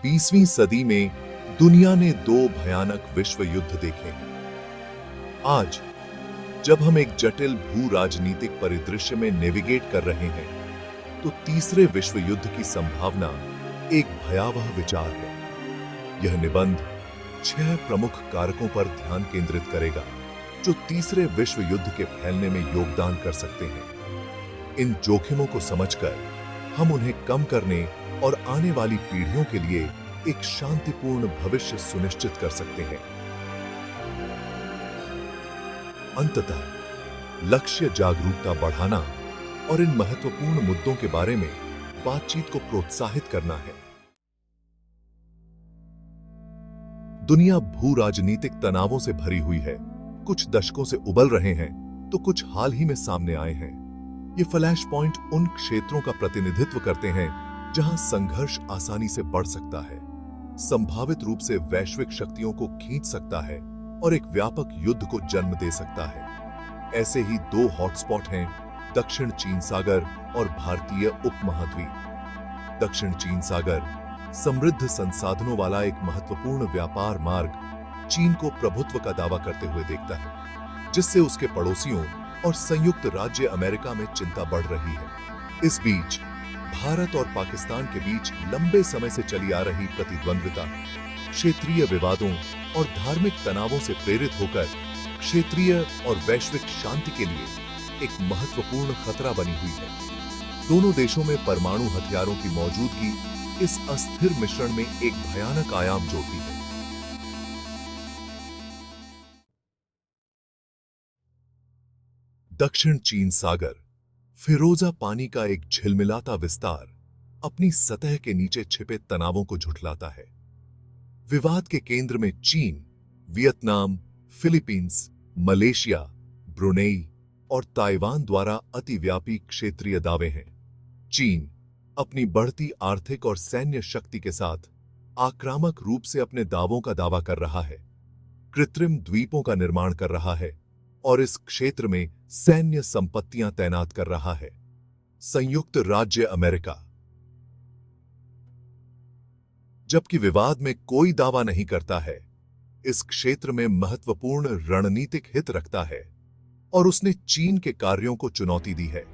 20वीं सदी में दुनिया ने दो भयानक विश्व युद्ध देखे हैं। आज जब हम एक जटिल भू राजनीतिक परिदृश्य में नेविगेट कर रहे हैं, तो तीसरे विश्व युद्ध की संभावना एक भयावह विचार है। यह निबंध 6 प्रमुख कारकों पर ध्यान केंद्रित करेगा, जो तीसरे विश्व युद्ध के फैलने में योगदान कर सकते हैं। इन जोखिमों को समझकर हम उन्हें कम करने और आने वाली पीढ़ियों के लिए एक शांतिपूर्ण भविष्य सुनिश्चित कर सकते हैं। अंततः लक्ष्य जागरूकता बढ़ाना और इन महत्वपूर्ण मुद्दों के बारे में बातचीत को प्रोत्साहित करना है। दुनिया भू राजनीतिक तनावों से भरी हुई है। कुछ दशकों से उबल रहे हैं, तो कुछ हाल ही में सामने आए हैं। ये फ्लैश पॉइंट उन क्षेत्रों का प्रतिनिधित्व करते हैं जहां संघर्ष आसानी से बढ़ सकता है, संभावित रूप से वैश्विक शक्तियों को खींच सकता है और एक व्यापक युद्ध को जन्म दे सकता है। ऐसे ही 2 हॉटस्पॉट हैं, दक्षिण चीन सागर और भारतीय उपमहाद्वीप। दक्षिण चीन सागर समृद्ध संसाधनों वाला एक महत्वपूर्ण व्यापार मार्ग चीन को प्रभुत्व का दावा करते हुए देखता है, जिससे उसके पड़ोसियों और संयुक्त राज्य अमेरिका में चिंता बढ़ रही है। इस बीच भारत और पाकिस्तान के बीच लंबे समय से चली आ रही प्रतिद्वंद्विता क्षेत्रीय विवादों और धार्मिक तनावों से प्रेरित होकर क्षेत्रीय और वैश्विक शांति के लिए एक महत्वपूर्ण खतरा बनी हुई है। दोनों देशों में परमाणु हथियारों की मौजूदगी इस अस्थिर मिश्रण में एक भयानक आयाम जोड़ती है। दक्षिण चीन सागर फिरोजा पानी का एक झिलमिलाता विस्तार अपनी सतह के नीचे छिपे तनावों को झुठलाता है। विवाद के केंद्र में चीन, वियतनाम, फिलीपींस, मलेशिया, ब्रुनेई और ताइवान द्वारा अतिव्यापी क्षेत्रीय दावे हैं। चीन अपनी बढ़ती आर्थिक और सैन्य शक्ति के साथ आक्रामक रूप से अपने दावों का दावा कर रहा है, कृत्रिम द्वीपों का निर्माण कर रहा है और इस क्षेत्र में सैन्य संपत्तियां तैनात कर रहा है। संयुक्त राज्य अमेरिका, जबकि विवाद में कोई दावा नहीं करता है, इस क्षेत्र में महत्वपूर्ण रणनीतिक हित रखता है और उसने चीन के कार्यों को चुनौती दी है,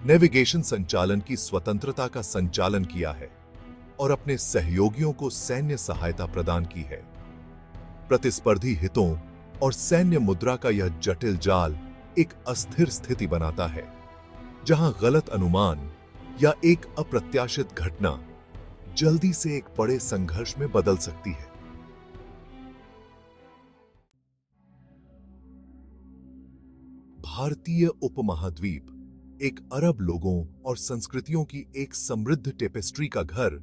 नेविगेशन संचालन की स्वतंत्रता का संचालन किया है और अपने सहयोगियों को सैन्य सहायता प्रदान की है। प्रतिस्पर्धी हितों और सैन्य मुद्रा का यह जटिल जाल एक अस्थिर स्थिति बनाता है, जहां गलत अनुमान या एक अप्रत्याशित घटना जल्दी से एक बड़े संघर्ष में बदल सकती है। भारतीय उपमहाद्वीप एक अरब लोगों और संस्कृतियों की एक समृद्ध टेपेस्ट्री का घर,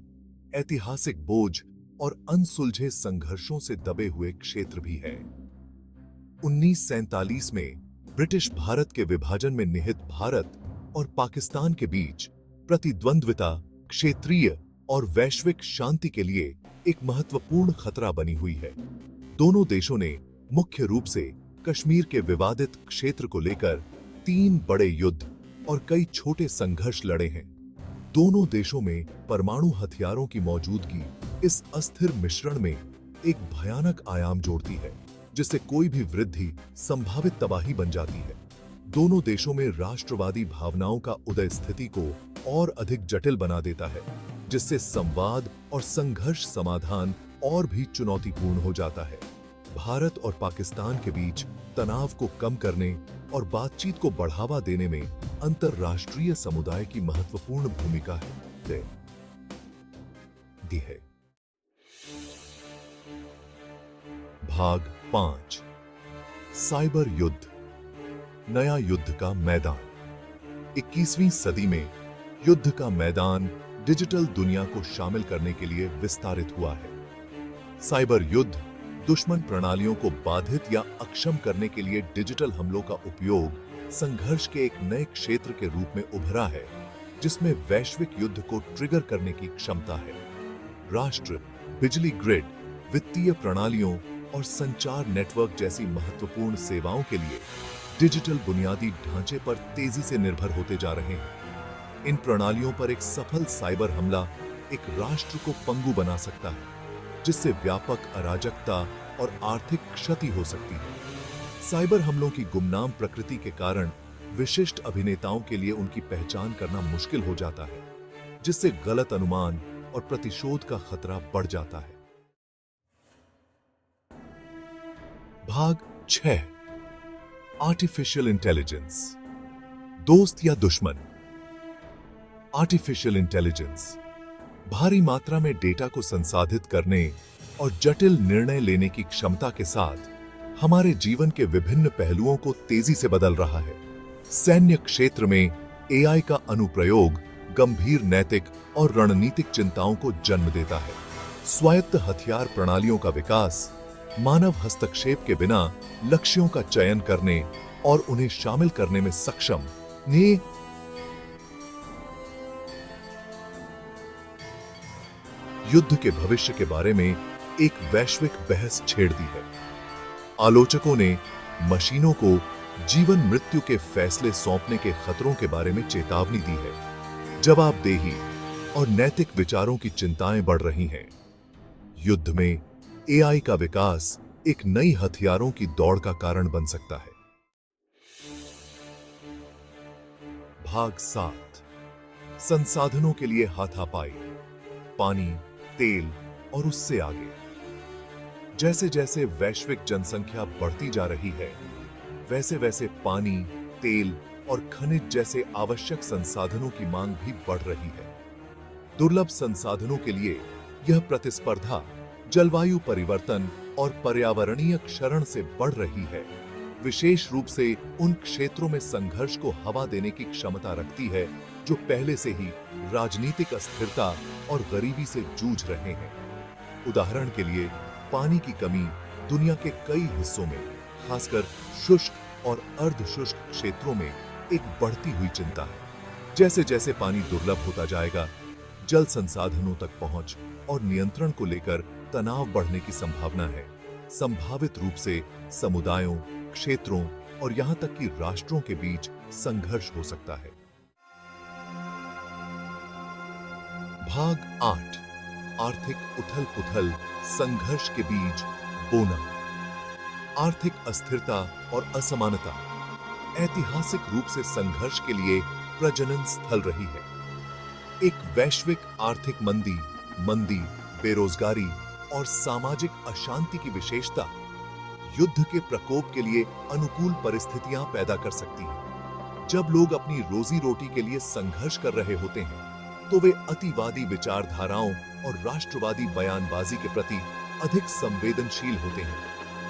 ऐतिहासिक बोझ और अनसुलझे संघर्षों से दबे हुए क्षेत्र भी है। 1947 में ब्रिटिश भारत के विभाजन में निहित भारत और पाकिस्तान के बीच प्रतिद्वंद्विता क्षेत्रीय और वैश्विक शांति के लिए एक महत्वपूर्ण खतरा बनी हुई है। दोनों देशों ने मुख्य रूप से कश्मीर के विवादित क्षेत्र को लेकर 3 बड़े युद्ध और कई छोटे संघर्ष लड़े हैं। दोनों देशों में परमाणु हथियारों की मौजूदगी इस अस्थिर मिश्रण में एक भयानक आयाम जोड़ती है, जिससे कोई भी वृद्धि संभावित तबाही बन जाती है। दोनों देशों में राष्ट्रवादी भावनाओं का उदय स्थिति को और अधिक जटिल बना देता है, जिससे संवाद और संघर्ष समाधान और भी चुनौतीपूर्ण हो जाता है। भारत और पाकिस्तान के बीच तनाव को कम करने और बातचीत को बढ़ावा देने में अंतर्राष्ट्रीय समुदाय की महत्वपूर्ण भूमिका है। भाग 5, साइबर युद्ध, नया युद्ध का मैदान। 21वीं सदी में युद्ध का मैदान डिजिटल दुनिया को शामिल करने के लिए विस्तारित हुआ है। साइबर युद्ध दुश्मन प्रणालियों को बाधित या अक्षम करने के लिए डिजिटल हमलों का उपयोग संघर्ष के एक नए क्षेत्र के रूप में उभरा है, जिसमें वैश्विक युद्ध को ट्रिगर करने की क्षमता है। राष्ट्र, बिजली ग्रिड, वित्तीय प्रणालियों और संचार नेटवर्क जैसी महत्वपूर्ण सेवाओं के लिए डिजिटल बुनियादी ढांचे पर तेजी से निर्भर होते जा रहे हैं। इन प्रणालियों पर एक सफल साइबर हमला एक राष्ट्र को पंगु बना सकता है, जिससे व्यापक अराजकता और आर्थिक क्षति हो सकती है। साइबर हमलों की गुमनाम प्रकृति के कारण विशिष्ट अभिनेताओं के लिए उनकी पहचान करना मुश्किल हो जाता है, जिससे गलत अनुमान और प्रतिशोध का खतरा बढ़ जाता है। भाग 6, आर्टिफिशियल इंटेलिजेंस, दोस्त या दुश्मन। आर्टिफिशियल इंटेलिजेंस भारी मात्रा में डेटा को संसाधित करने और जटिल निर्णय लेने की क्षमता के साथ हमारे जीवन के विभिन्न पहलुओं को तेजी से बदल रहा है। सैन्य क्षेत्र में एआई का अनुप्रयोग गंभीर नैतिक और रणनीतिक चिंताओं को जन्म देता है। स्वायत्त हथियार प्रणालियों का विकास मानव हस्तक्षेप के बिना लक्ष्यों का चयन करने और उन्हें शामिल करने में सक्षम ने युद्ध के भविष्य के बारे में एक वैश्विक बहस छेड़ दी है। आलोचकों ने मशीनों को जीवन मृत्यु के फैसले सौंपने के खतरों के बारे में चेतावनी दी है। जवाबदेही और नैतिक विचारों की चिंताएं बढ़ रही हैं। युद्ध में एआई का विकास एक नई हथियारों की दौड़ का कारण बन सकता है। भाग 7, संसाधनों के लिए हाथापाई, पानी, तेल और उससे आगे। जैसे जैसे वैश्विक जनसंख्या बढ़ती जा रही है, वैसे वैसे पानी, तेल और खनिज जैसे आवश्यक संसाधनों की मांग भी बढ़ रही है। दुर्लभ संसाधनों के लिए यह प्रतिस्पर्धा जलवायु परिवर्तन और पर्यावरणीय क्षरण से बढ़ रही है, विशेष रूप से उन क्षेत्रों में संघर्ष को हवा देने की क्षमता रखती है जो पहले से ही राजनीतिक अस्थिरता और गरीबी से जूझ रहे हैं। उदाहरण के लिए, पानी की कमी दुनिया के कई हिस्सों में, खासकर शुष्क और अर्ध शुष्क क्षेत्रों में एक बढ़ती हुई चिंता है। जैसे जैसे पानी दुर्लभ होता जाएगा, जल संसाधनों तक पहुंच और नियंत्रण को लेकर तनाव बढ़ने की संभावना है। संभावित रूप से समुदायों, क्षेत्रों और यहां तक कि राष्ट्रों के बीच संघर्ष हो सकता है। भाग 8, आर्थिक उथल-पुथल, संघर्ष के बीच बोना। आर्थिक अस्थिरता और असमानता ऐतिहासिक रूप से संघर्ष के लिए प्रजनन स्थल रही है। एक वैश्विक आर्थिक मंदी, बेरोजगारी और सामाजिक अशांति की विशेषता युद्ध के प्रकोप के लिए अनुकूल परिस्थितियां पैदा कर सकती है। जब लोग अपनी रोजी रोटी के लिए संघर्ष कर रहे होते हैं, तो वे अतिवादी विचारधाराओं और राष्ट्रवादी बयानबाजी के प्रति अधिक संवेदनशील होते हैं,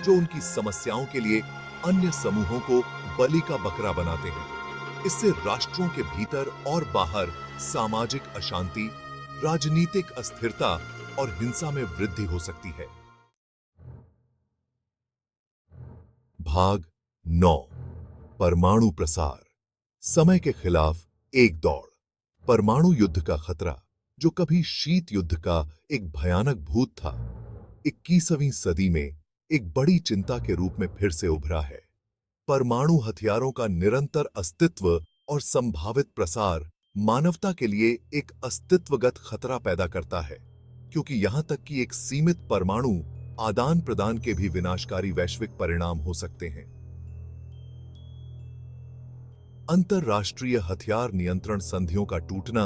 जो उनकी समस्याओं के लिए अन्य समूहों को बलि का बकरा बनाते हैं। इससे राष्ट्रों के भीतर और बाहर सामाजिक अशांति, राजनीतिक अस्थिरता और हिंसा में वृद्धि हो सकती है। भाग 9, परमाणु प्रसार, समय के खिलाफ एक दौड़। परमाणु युद्ध का खतरा, जो कभी शीत युद्ध का एक भयानक भूत था, 21वीं सदी में एक बड़ी चिंता के रूप में फिर से उभरा है। परमाणु हथियारों का निरंतर अस्तित्व और संभावित प्रसार मानवता के लिए एक अस्तित्वगत खतरा पैदा करता है, क्योंकि यहां तक कि एक सीमित परमाणु आदान प्रदान के भी विनाशकारी वैश्विक परिणाम हो सकते हैं। अंतरराष्ट्रीय हथियार नियंत्रण संधियों का टूटना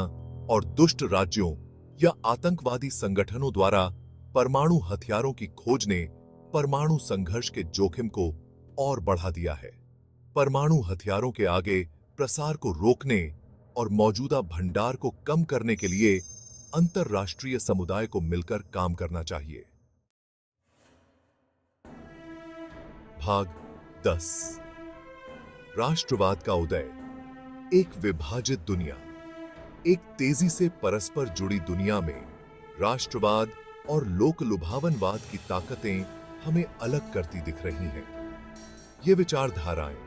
और दुष्ट राज्यों या आतंकवादी संगठनों द्वारा परमाणु हथियारों की खोज ने परमाणु संघर्ष के जोखिम को और बढ़ा दिया है। परमाणु हथियारों के आगे प्रसार को रोकने और मौजूदा भंडार को कम करने के लिए अंतरराष्ट्रीय समुदाय को मिलकर काम करना चाहिए। भाग 10, राष्ट्रवाद का उदय। एक विभाजित दुनिया। एक तेजी से परस्पर जुड़ी दुनिया में राष्ट्रवाद और लोक लुभावनवाद की ताकतें हमें अलग करती दिख रही हैं। ये विचारधाराएं,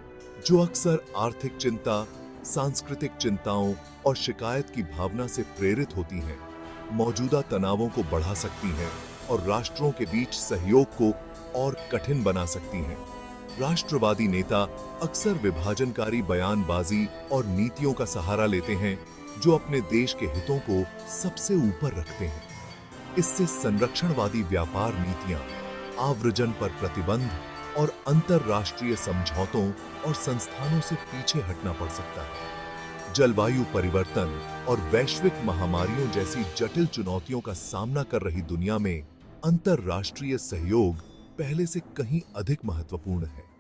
जो अक्सर आर्थिक चिंता, सांस्कृतिक चिंताओं और शिकायत की भावना से प्रेरित होती हैं, मौजूदा तनावों को बढ़ा सकती हैं और राष्ट्रों के बीच सहयोग को और कठिन बना सकती हैं। राष्ट्रवादी नेता अक्सर विभाजनकारी बयानबाजी और नीतियों का सहारा लेते हैं, जो अपने देश के हितों को सबसे ऊपर रखते हैं। इससे संरक्षणवादी व्यापार नीतियां, आव्रजन पर प्रतिबंध और अंतरराष्ट्रीय समझौतों और संस्थानों से पीछे हटना पड़ सकता है। जलवायु परिवर्तन और वैश्विक महामारियों जैसी जटिल चुनौतियों का सामना कर रही दुनिया में अंतरराष्ट्रीय सहयोग पहले से कहीं अधिक महत्वपूर्ण है।